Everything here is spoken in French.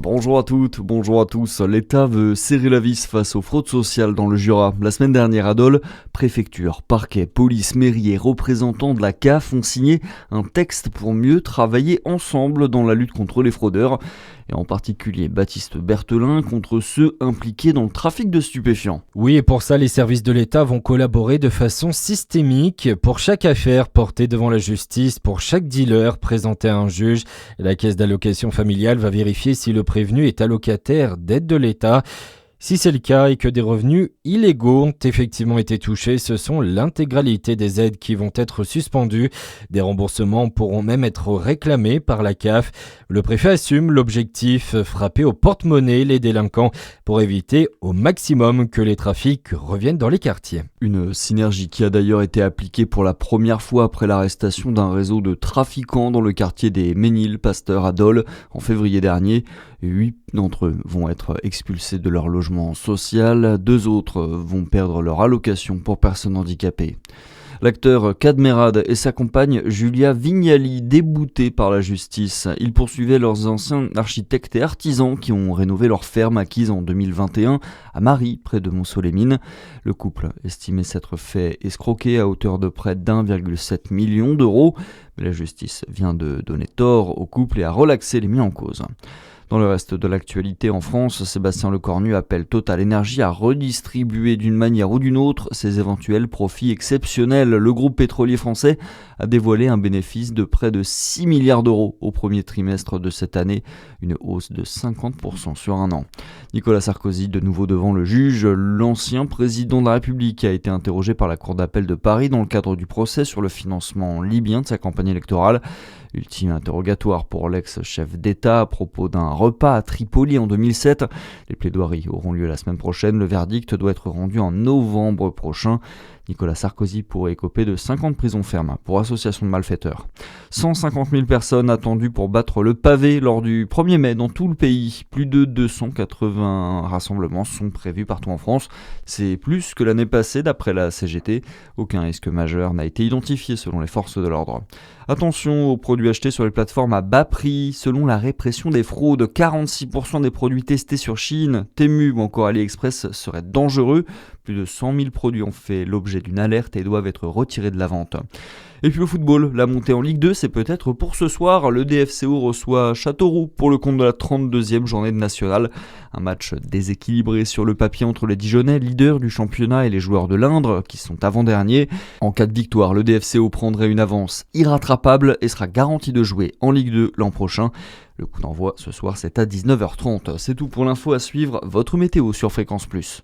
Bonjour à toutes, bonjour à tous. L'État veut serrer la vis face aux fraudes sociales dans le Jura. La semaine dernière à Dole, préfecture, parquet, police, mairie et représentants de la CAF ont signé un texte pour mieux travailler ensemble dans la lutte contre les fraudeurs. Et en particulier Baptiste Berthelin contre ceux impliqués dans le trafic de stupéfiants. Oui, et pour ça, les services de l'État vont collaborer de façon systémique. Pour chaque affaire portée devant la justice, pour chaque dealer présenté à un juge, la caisse d'allocation familiale va vérifier si le prévenu est allocataire d'aide de l'État. Si c'est le cas et que des revenus illégaux ont effectivement été touchés, ce sont l'intégralité des aides qui vont être suspendues. Des remboursements pourront même être réclamés par la CAF. Le préfet assume l'objectif, frapper au porte-monnaie les délinquants pour éviter au maximum que les trafics reviennent dans les quartiers. Une synergie qui a d'ailleurs été appliquée pour la première fois après l'arrestation d'un réseau de trafiquants dans le quartier des Ménil-Pasteur à Dole en février dernier. 8 d'entre eux vont être expulsés de leur logement social, 2 autres vont perdre leur allocation pour personnes handicapées. L'acteur Cadmerade et sa compagne Julia Vignali, déboutés par la justice. Ils poursuivaient leurs anciens architectes et artisans qui ont rénové leur ferme acquise en 2021 à Marie, près de Montceau-les-Mines. Le couple estimait s'être fait escroquer à hauteur de près d'1,7 million d'euros. Mais la justice vient de donner tort au couple et a relaxé les mis en cause. Dans le reste de l'actualité en France, Sébastien Lecornu appelle Total Énergie à redistribuer d'une manière ou d'une autre ses éventuels profits exceptionnels. Le groupe pétrolier français a dévoilé un bénéfice de près de 6 milliards d'euros au premier trimestre de cette année, une hausse de 50% sur un an. Nicolas Sarkozy, de nouveau devant le juge, l'ancien président de la République a été interrogé par la Cour d'appel de Paris dans le cadre du procès sur le financement libyen de sa campagne électorale. Ultime interrogatoire pour l'ex-chef d'État à propos d'un repas à Tripoli en 2007. Les plaidoiries auront lieu la semaine prochaine. Le verdict doit être rendu en novembre prochain. Nicolas Sarkozy pourrait écoper de 5 ans de prison ferme pour association de malfaiteurs. 150 000 personnes attendues pour battre le pavé lors du 1er mai dans tout le pays. Plus de 280 rassemblements sont prévus partout en France. C'est plus que l'année passée d'après la CGT. Aucun risque majeur n'a été identifié selon les forces de l'ordre. Attention aux produits achetés sur les plateformes à bas prix. Selon la répression des fraudes, 46% des produits testés sur Chine, Temu ou encore AliExpress seraient dangereux. Plus de 100 000 produits ont fait l'objet d'une alerte et doivent être retirés de la vente. Et puis au football, la montée en Ligue 2, c'est peut-être pour ce soir. Le DFCO reçoit Châteauroux pour le compte de la 32e journée de nationale. Un match déséquilibré sur le papier entre les Dijonais, leaders du championnat, et les joueurs de l'Indre, qui sont avant-derniers. En cas de victoire, le DFCO prendrait une avance irrattrapable et sera garanti de jouer en Ligue 2 l'an prochain. Le coup d'envoi ce soir, c'est à 19h30. C'est tout pour l'info à suivre. Votre météo sur Fréquence Plus.